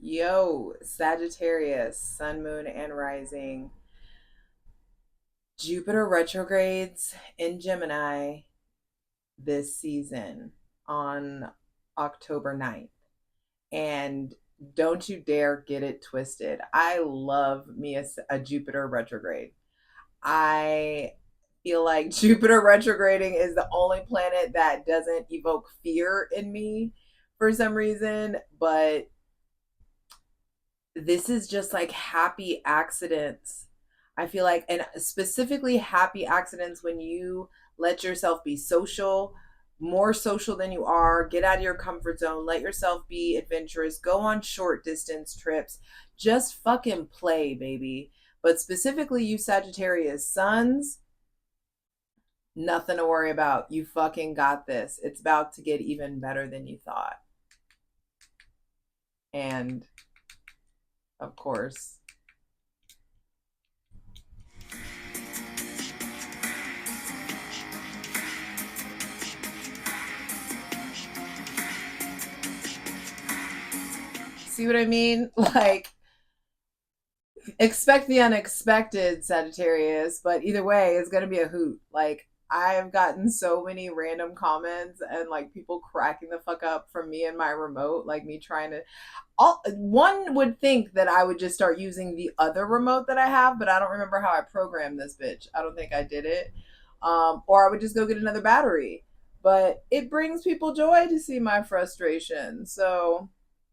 Yo, Sagittarius, Sun, Moon, and Rising. Jupiter retrogrades in Gemini this season on October 9th. And don't you dare get it twisted. I love me a Jupiter retrograde. I feel like Jupiter retrograding is the only planet that doesn't evoke fear in me for some reason, but this is just like happy accidents. I feel like, and specifically happy accidents when you let yourself be social, more social than you are, get out of your comfort zone, let yourself be adventurous, go on short distance trips, just fucking play, baby. But specifically, you Sagittarius sons, nothing to worry about. You fucking got this. It's about to get even better than you thought. And of course, see what I mean? Like, expect the unexpected, Sagittarius, but either way, it's going to be a hoot. Like, I've gotten so many random comments and like people cracking the fuck up from me and my remote, like me trying to. One would think that I would just start using the other remote that I have, but I don't remember how I programmed this bitch. I don't think I did it. Or I would just go get another battery. But it brings people joy to see my frustration. So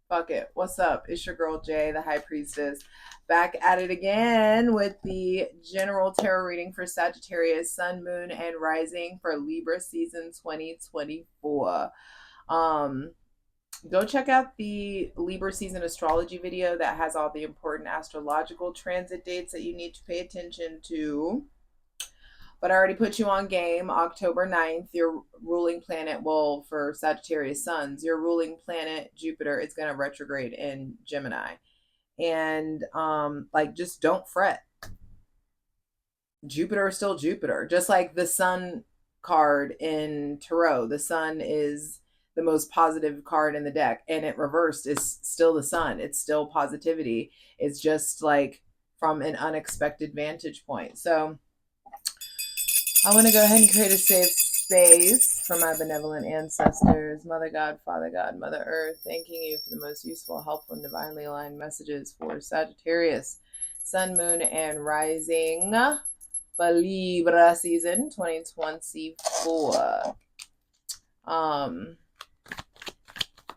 fuck it. What's up? It's your girl Jay, the High Priestess, back at it again with the general tarot reading for Sagittarius, Sun, Moon, and Rising for Libra season 2024. Go check out the Libra season astrology video that has all the important astrological transit dates that you need to pay attention to. But I already put you on game. October 9th, your ruling planet, well, for Sagittarius suns, your ruling planet, Jupiter, is going to retrograde in Gemini. And like, just don't fret. Jupiter is still Jupiter. Just like the sun card in Tarot, the sun is the most positive card in the deck, and it reversed is still the sun. It's still positivity. It's just like from an unexpected vantage point. So I want to go ahead and create a safe space for my benevolent ancestors, Mother God, Father God, Mother Earth, thanking you for the most useful, helpful, and divinely aligned messages for Sagittarius, Sun, Moon, and Rising for Libra season 2024.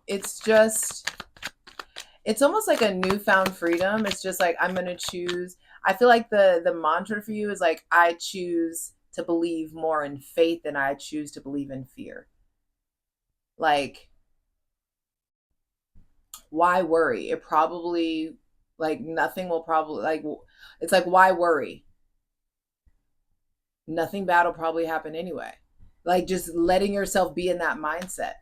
It's just, it's almost like a newfound freedom. It's just like, I'm going to choose. I feel like the mantra for you is like, I choose to believe more in faith than I choose to believe in fear. Like, why worry? It probably, like, nothing will probably, like, it's like, why worry? Nothing bad will probably happen anyway. Like, just letting yourself be in that mindset.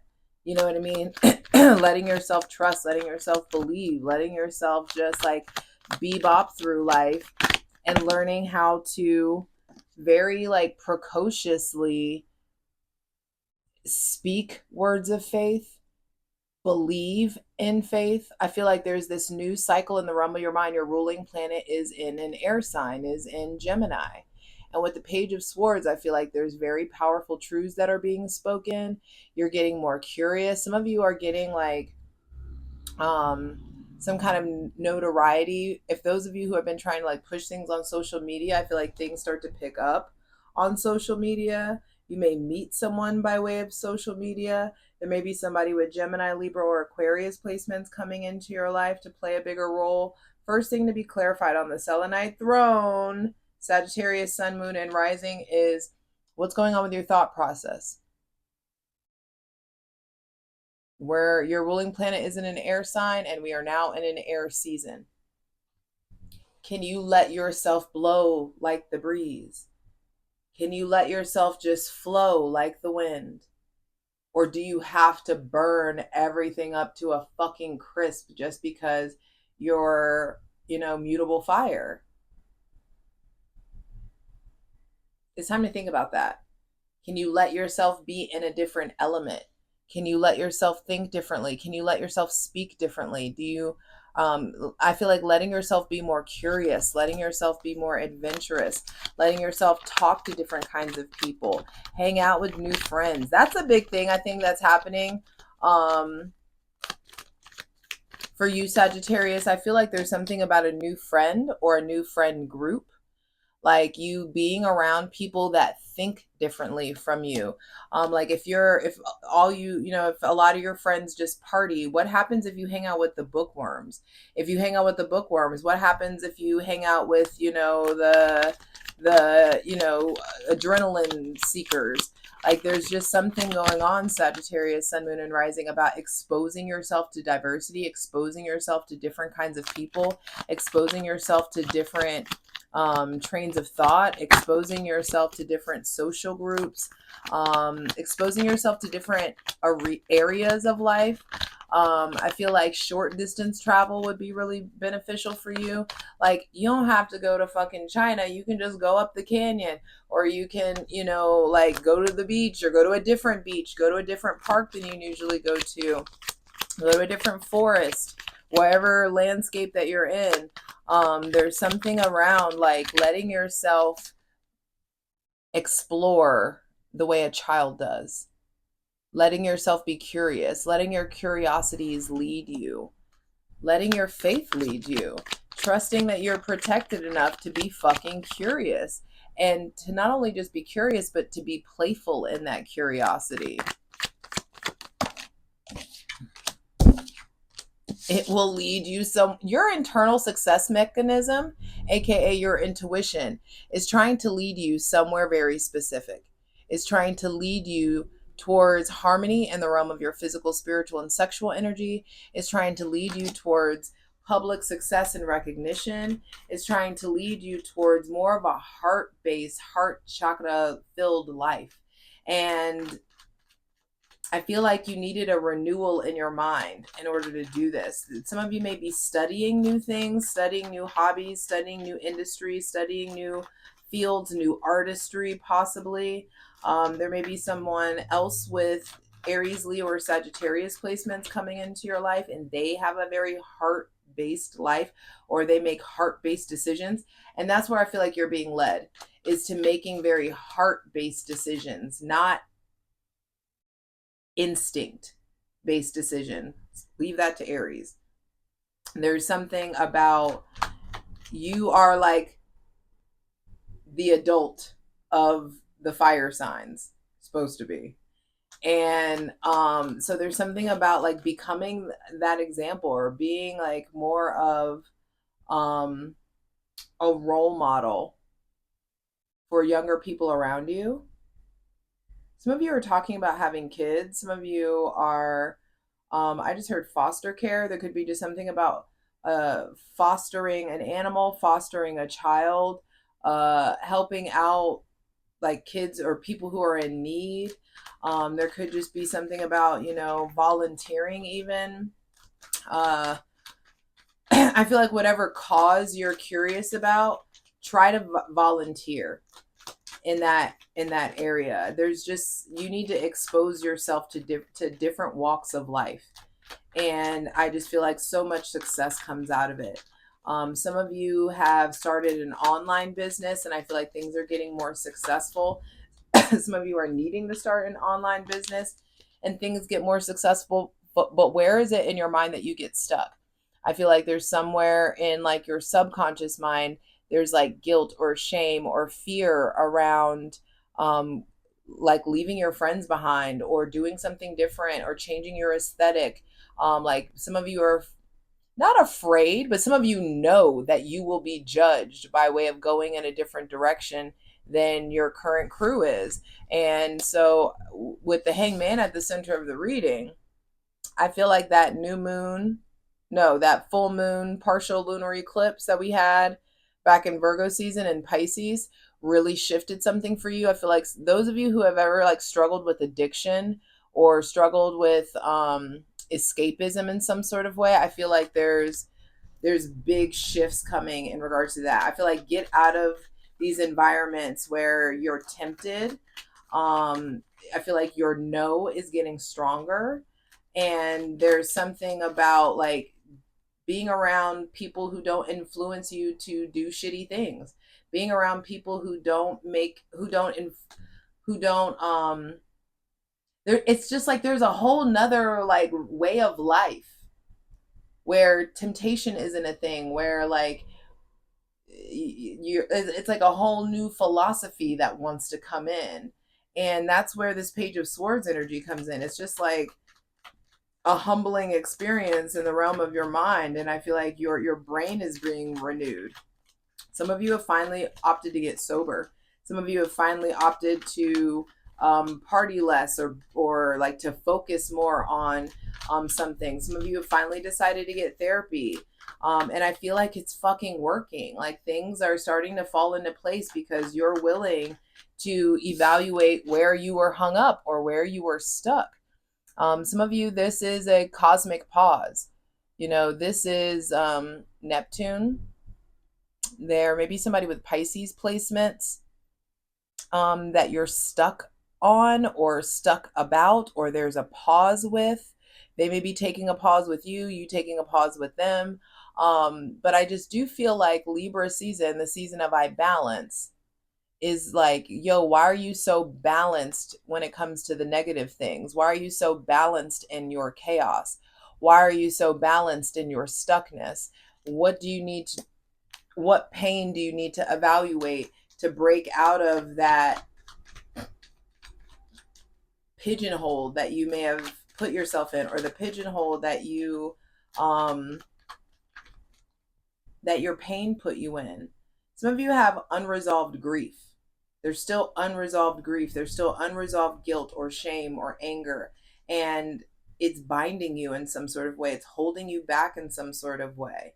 You know what I mean? Letting yourself trust, letting yourself believe, letting yourself just like bebop through life and learning how to very like precociously speak words of faith, believe in faith. I feel like there's this new cycle in the realm of your mind. Your ruling planet is in an air sign, is in Gemini. And with the Page of Swords, I feel like there's very powerful truths that are being spoken. You're getting more curious. Some of you are getting like some kind of notoriety. If those of you who have been trying to like push things on social media, I feel like things start to pick up on social media. You may meet someone by way of social media. There may be somebody with Gemini, Libra, or Aquarius placements coming into your life to play a bigger role. First thing to be clarified on the Selenite throne, Sagittarius, Sun, Moon, and Rising, is what's going on with your thought process. Where your ruling planet is in an air sign and we are now in an air season. Can you let yourself blow like the breeze? Can you let yourself just flow like the wind? Or do you have to burn everything up to a fucking crisp just because you're, mutable fire? It's time to think about that. Can you let yourself be in a different element? Can you let yourself think differently? Can you let yourself speak differently? Do you I feel like letting yourself be more curious, letting yourself be more adventurous, letting yourself talk to different kinds of people, hang out with new friends. That's a big thing I think that's happening. Um, for you, Sagittarius, I feel like there's something about a new friend or a new friend group, like you being around people that think differently from you. Like if all if a lot of your friends just party, what happens if you hang out with the bookworms? If you hang out with the bookworms, what happens if you hang out with the adrenaline seekers? Like there's just something going on, Sagittarius, Sun, Moon, and Rising, about exposing yourself to diversity, exposing yourself to different kinds of people, exposing yourself to different trains of thought, exposing yourself to different social groups, exposing yourself to different areas of life. I feel like short distance travel would be really beneficial for you. Like you don't have to go to fucking China. You can just go up the canyon, or you can, like go to the beach or go to a different beach, go to a different park than you usually go to a different forest, whatever landscape that you're in. There's something around like letting yourself explore the way a child does, letting yourself be curious, letting your curiosities lead you, letting your faith lead you, trusting that you're protected enough to be fucking curious, and to not only just be curious, but to be playful in that curiosity. It will lead you your internal success mechanism, aka your intuition, is trying to lead you somewhere very specific. It's trying to lead you towards harmony in the realm of your physical, spiritual, and sexual energy. It's trying to lead you towards public success and recognition. It's trying to lead you towards more of a heart-based, heart chakra filled life. And I feel like you needed a renewal in your mind in order to do this. Some of you may be studying new things, studying new hobbies, studying new industries, studying new fields, new artistry, possibly. There may be someone else with Aries, Leo, or Sagittarius placements coming into your life, and they have a very heart-based life, or they make heart-based decisions. And that's where I feel like you're being led, is to making very heart-based decisions, not instinct based decision. Leave that to Aries. There's something about you are like the adult of the fire signs, supposed to be. And so there's something about like becoming that example, or being like more of a role model for younger people around you. Some of you are talking about having kids. Some of you are, I just heard foster care. There could be just something about fostering an animal, fostering a child, helping out like kids or people who are in need. There could just be something about, volunteering even. I feel like whatever cause you're curious about, try to volunteer in that area. There's just, you need to expose yourself to different walks of life, and I just feel like so much success comes out of it. Some of you have started an online business, and I feel like things are getting more successful. Some of you are needing to start an online business, and things get more successful. But where is it in your mind that you get stuck? I feel like there's somewhere in like your subconscious mind, there's like guilt or shame or fear around like leaving your friends behind, or doing something different, or changing your aesthetic. Like some of you are not afraid, but some of you know that you will be judged by way of going in a different direction than your current crew is. And so with the hangman at the center of the reading, I feel like that new moon, no, that full moon partial lunar eclipse that we had back in Virgo season and Pisces really shifted something for you. I feel like those of you who have ever like struggled with addiction, or struggled with escapism in some sort of way, I feel like there's big shifts coming in regards to that. I feel like get out of these environments where you're tempted. I feel like your no is getting stronger, and there's something about like being around people who don't influence you to do shitty things, being around people who don't make, who don't there, it's just like there's a whole nother like way of life where temptation isn't a thing, where like it's like a whole new philosophy that wants to come in. And that's where this Page of Swords energy comes in. It's just like a humbling experience in the realm of your mind, and I feel like your brain is being renewed. Some of you have finally opted to get sober. Some of you have finally opted to party less, or like to focus more on some things. Some of you have finally decided to get therapy. And I feel like it's fucking working. Like things are starting to fall into place because you're willing to evaluate where you were hung up or where you were stuck. Some of you, this is a cosmic pause. You know, this is Neptune. There may be somebody with Pisces placements that you're stuck on or stuck about, or there's a pause with. They may be taking a pause with you, you taking a pause with them. But I just do feel like Libra season, the season of I balance, is like, yo, why are you so balanced when it comes to the negative things? Why are you so balanced in your chaos? Why are you so balanced in your stuckness? What do you need to, what pain do you need to evaluate to break out of that pigeonhole that you may have put yourself in, or the pigeonhole that you that your pain put you in? Some of you have unresolved grief. There's still unresolved grief. There's still unresolved guilt or shame or anger, and it's binding you in some sort of way. It's holding you back in some sort of way.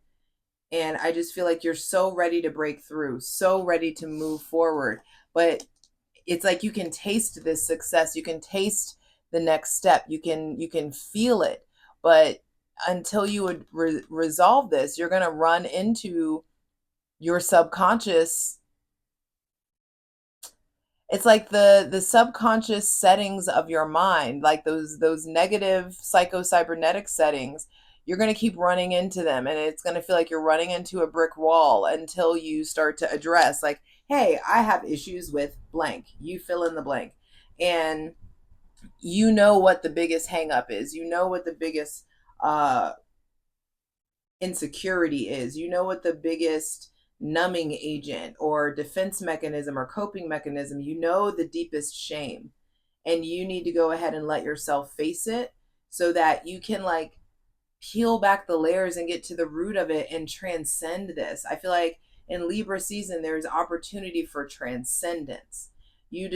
And I just feel like you're so ready to break through, so ready to move forward. But it's like you can taste this success. You can taste the next step. You can feel it. But until you would resolve this, you're going to run into your subconscious. It's like the subconscious settings of your mind, like those negative psycho-cybernetic settings. You're going to keep running into them, and it's going to feel like you're running into a brick wall until you start to address, like, hey, I have issues with blank. You fill in the blank. And you know what the biggest hang up is. You know what the biggest insecurity is. You know what the biggest numbing agent or defense mechanism or coping mechanism, you know the deepest shame. And you need to go ahead and let yourself face it so that you can like peel back the layers and get to the root of it and transcend this. I feel like in Libra season, there's opportunity for transcendence. You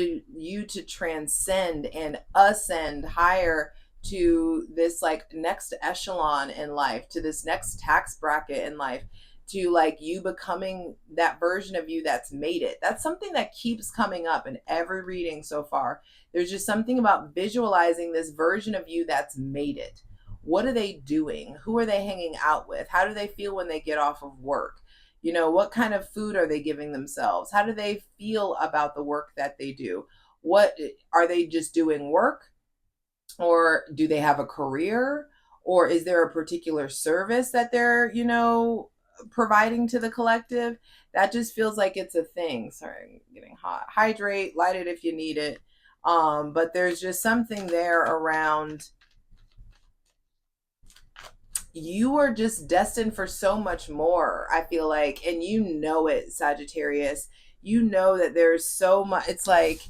to transcend and ascend higher to this like next echelon in life, to this next tax bracket in life, to like you becoming that version of you that's made it. That's something that keeps coming up in every reading so far. There's just something about visualizing this version of you that's made it. What are they doing? Who are they hanging out with? How do they feel when they get off of work? You know, what kind of food are they giving themselves? How do they feel about the work that they do? What are they just doing work? Or do they have a career? Or is there a particular service that they're, you know, providing to the collective? That just feels like it's a thing. Sorry, I'm getting hot. Hydrate, light it if you need it. But there's just something there around you are just destined for so much more, I feel like, and you know it, Sagittarius. You know that there's so much. It's like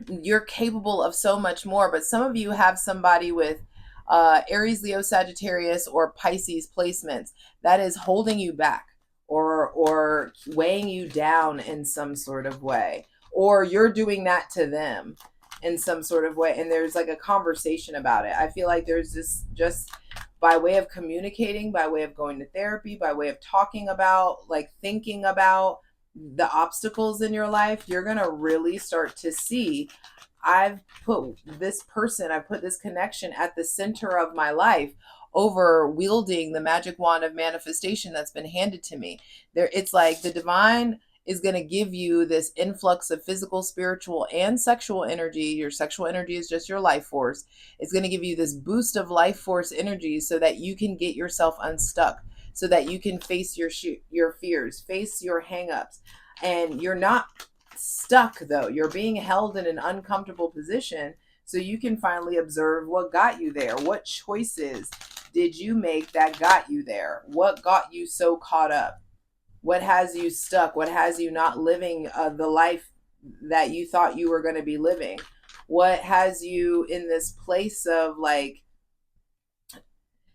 you're capable of so much more, but some of you have somebody with Aries, Leo, Sagittarius, or Pisces placements that is holding you back or weighing you down in some sort of way, or you're doing that to them in some sort of way, and there's like a conversation about it. I feel like there's this, just by way of communicating, by way of going to therapy, by way of talking about, like thinking about the obstacles in your life, you're gonna really start to see, I've put this person, I've put this connection at the center of my life over wielding the magic wand of manifestation that's been handed to me. There, it's like the divine is going to give you this influx of physical, spiritual, and sexual energy. Your sexual energy is just your life force. It's going to give you this boost of life force energy so that you can get yourself unstuck, so that you can face your fears, face your hangups. And you're not stuck though. You're being held in an uncomfortable position so you can finally observe what got you there. What choices did you make that got you there? What got you so caught up? What has you stuck? What has you not living the life that you thought you were going to be living? What has you in this place of like,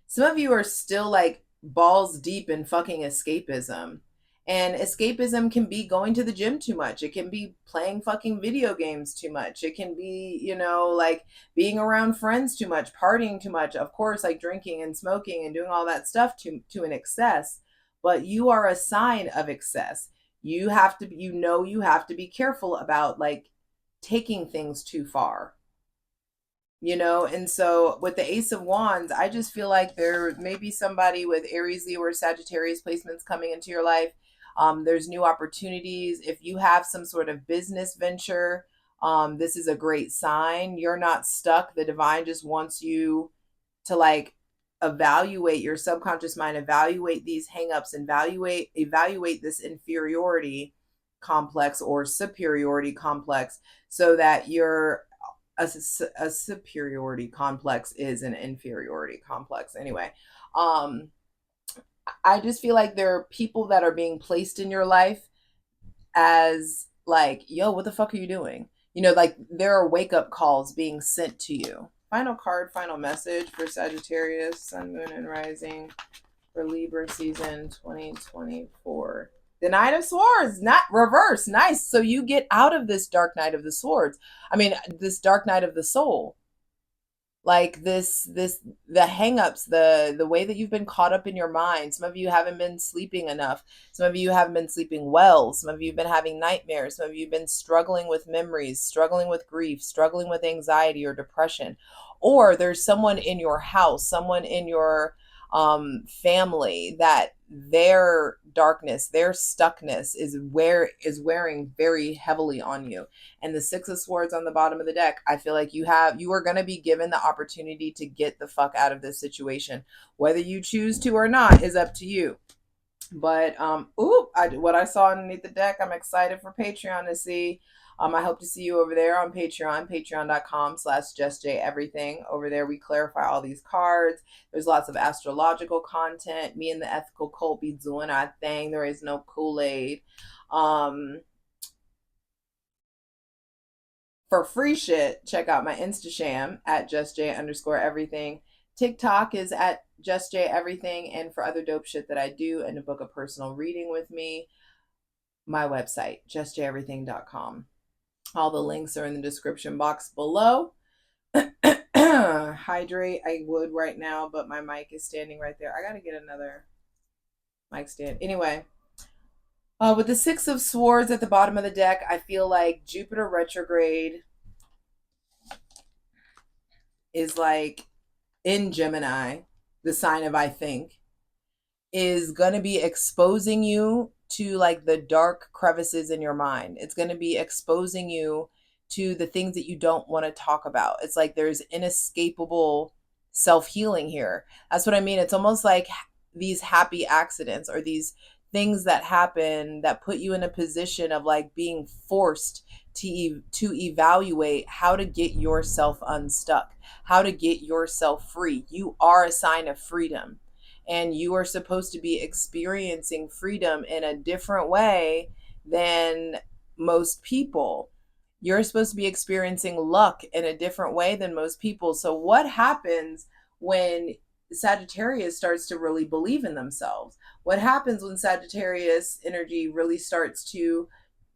some of you are still like balls deep in fucking escapism. And escapism can be going to the gym too much. It can be playing fucking video games too much. It can be, you know, like being around friends too much, partying too much. Of course, like drinking and smoking and doing all that stuff to an excess. But you are a sign of excess. You have to, you have to be careful about like taking things too far. You know, and so with the Ace of Wands, I just feel like there may be somebody with Aries, Leo, or Sagittarius placements coming into your life. There's new opportunities. If you have some sort of business venture, this is a great sign. You're not stuck. The divine just wants you to like evaluate your subconscious mind, evaluate these hangups, and evaluate this inferiority complex or superiority complex, so that you're a superiority complex is an inferiority complex. Anyway, I just feel like there are people that are being placed in your life as like, yo, what the fuck are you doing? You know, like there are wake up calls being sent to you. Final card, final message for Sagittarius, Sun, Moon, and Rising for Libra season 2024. The Knight of Swords, not reverse. Nice. So you get out of this Dark Night of the Swords. I mean, this Dark Night of the Soul. Like the hangups, the way that you've been caught up in your mind. Some of you haven't been sleeping enough. Some of you haven't been sleeping well. Some of you have been having nightmares. Some of you have been struggling with memories, struggling with grief, struggling with anxiety or depression. Or there's someone in your house, someone in your family that their darkness, their stuckness is wearing very heavily on you. And the Six of Swords on the bottom of the deck, I feel like you are going to be given the opportunity to get the fuck out of this situation. Whether you choose to or not is up to you. But what I saw underneath the deck, I'm excited for Patreon to see. I hope to see you over there on Patreon, patreon.com/JustJEverything. Over there, we clarify all these cards. There's lots of astrological content. Me and the ethical cult be doing our thing. There is no Kool-Aid. For free shit, check out my Instasham at JustJ_everything. TikTok is at JustJEverything. And for other dope shit that I do and to book a personal reading with me, my website, JustJEverything.com. All the links are in the description box below. Hydrate, I would right now, but my mic is standing right there. I gotta get another mic stand. Anyway, with the Six of Swords at the bottom of the deck, I feel like Jupiter retrograde is like in Gemini, the sign of I think, is going to be exposing you to like the dark crevices in your mind. It's going to be exposing you to the things that you don't want to talk about. It's like there's inescapable self-healing here. That's what I mean. It's almost like these happy accidents or these things that happen that put you in a position of like being forced to evaluate how to get yourself unstuck, how to get yourself free. You are a sign of freedom. And you are supposed to be experiencing freedom in a different way than most people. You're supposed to be experiencing luck in a different way than most people. So what happens when Sagittarius starts to really believe in themselves? What happens when Sagittarius energy really starts to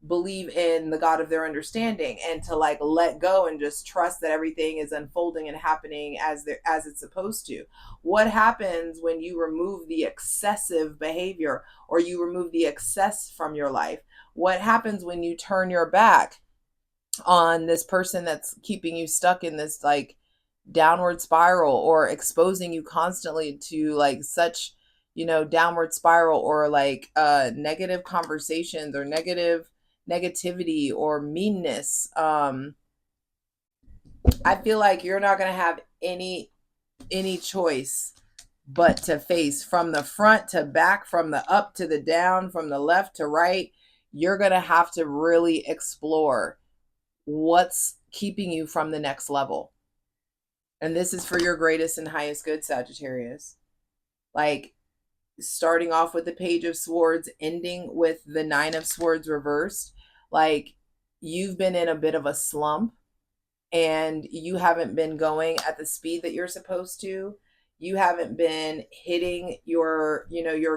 believe in the God of their understanding and to like let go and just trust that everything is unfolding and happening as it's supposed to? What happens when you remove the excessive behavior or you remove the excess from your life? What happens when you turn your back on this person that's keeping you stuck in this like downward spiral or exposing you constantly to like such downward spiral, or like negative conversations, or negativity, or meanness. I feel like you're not going to have any choice but to face, from the front to back, from the up to the down, from the left to right. You're going to have to really explore what's keeping you from the next level. And this is for your greatest and highest good, Sagittarius. Like, starting off with the Page of Swords, ending with the Nine of Swords reversed. Like, you've been in a bit of a slump, and you haven't been going at the speed that you're supposed to. You haven't been hitting your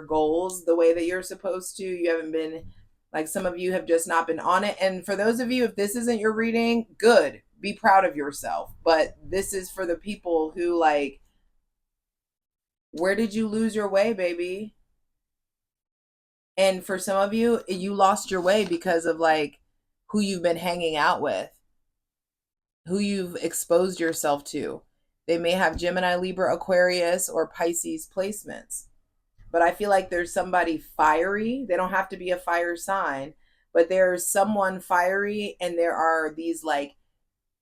goals the way that you're supposed to. You haven't been, like, some of you have just not been on it. And for those of you, if this isn't your reading, good, be proud of yourself. But this is for the people who, like, where did you lose your way, baby? And for some of you, you lost your way because of, like, who you've been hanging out with, who you've exposed yourself to. They may have Gemini, Libra, Aquarius, or Pisces placements. But I feel like there's somebody fiery. They don't have to be a fire sign, but there's someone fiery, and there are these, like,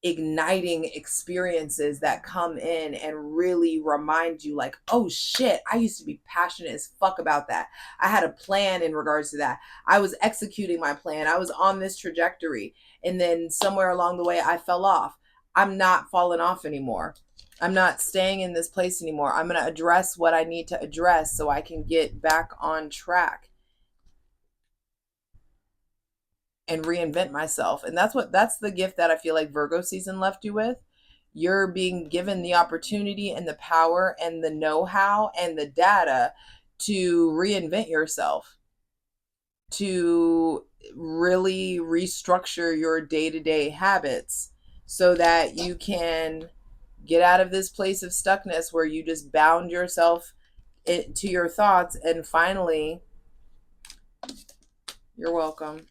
igniting experiences that come in and really remind you, like, oh shit, I used to be passionate as fuck about that. I had a plan in regards to that. I was executing my plan. I was on this trajectory. And then somewhere along the way, I fell off. I'm not falling off anymore. I'm not staying in this place anymore. I'm going to address what I need to address so I can get back on track and reinvent myself. And that's the gift that I feel like Virgo season left you with. You're being given the opportunity and the power and the know-how and the data to reinvent yourself, to really restructure your day-to-day habits so that you can get out of this place of stuckness where you just bound yourself to your thoughts, and finally, you're welcome.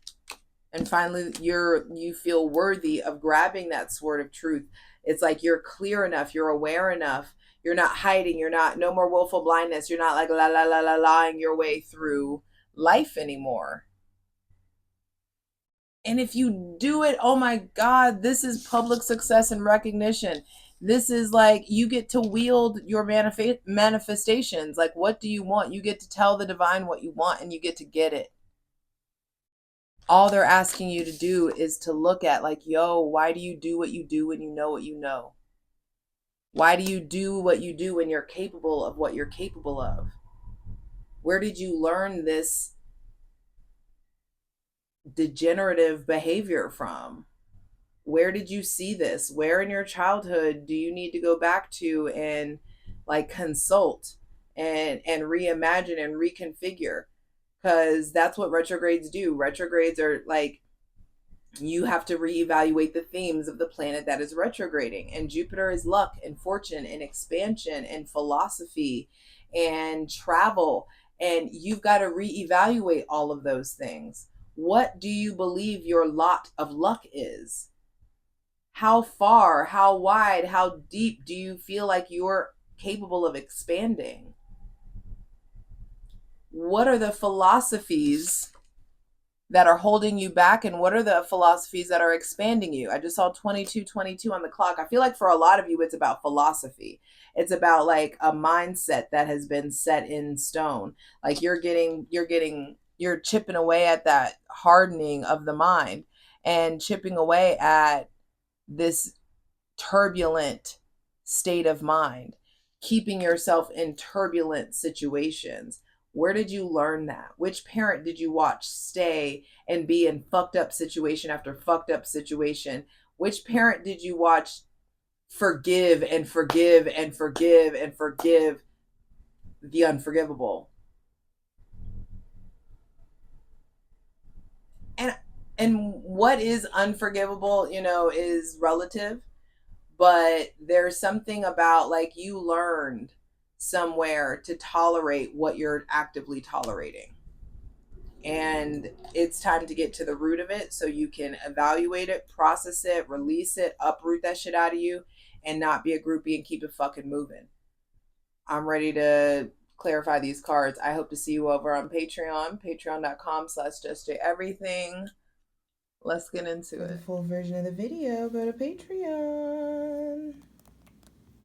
And finally, you feel worthy of grabbing that sword of truth. It's like you're clear enough, you're aware enough, you're not hiding, no more willful blindness, you're not like lying your way through life anymore. And if you do it, oh my God, this is public success and recognition. This is like, you get to wield your manifestations. Like, what do you want? You get to tell the divine what you want, and you get to get it. All they're asking you to do is to look at, like, yo, why do you do what you do when you know what you know? Why do you do what you do when you're capable of what you're capable of? Where did you learn this degenerative behavior from? Where did you see this? Where in your childhood do you need to go back to and, like, consult and reimagine and reconfigure? Because that's what retrogrades do. Retrogrades are like, you have to reevaluate the themes of the planet that is retrograding. And Jupiter is luck and fortune and expansion and philosophy and travel. And you've got to reevaluate all of those things. What do you believe your lot of luck is? How far, how wide, how deep do you feel like you're capable of expanding? What are the philosophies that are holding you back, and what are the philosophies that are expanding you? I just saw 2222 on the clock. I feel like for a lot of you, it's about philosophy. It's about, like, a mindset that has been set in stone. Like, you're chipping away at that hardening of the mind, and chipping away at this turbulent state of mind, keeping yourself in turbulent situations. Where did you learn that? Which parent did you watch stay and be in fucked up situation after fucked up situation? Which parent did you watch forgive and forgive and forgive and forgive the unforgivable? And what is unforgivable, is relative. But there's something about, like, you learned somewhere to tolerate what you're actively tolerating. And it's time to get to the root of it so you can evaluate it, process it, release it, uproot that shit out of you, and not be a groupie and keep it fucking moving. I'm ready to clarify these cards. I hope to see you over on Patreon, patreon.com/JustJEverything. Let's get into it. For the full version of the video, go to Patreon.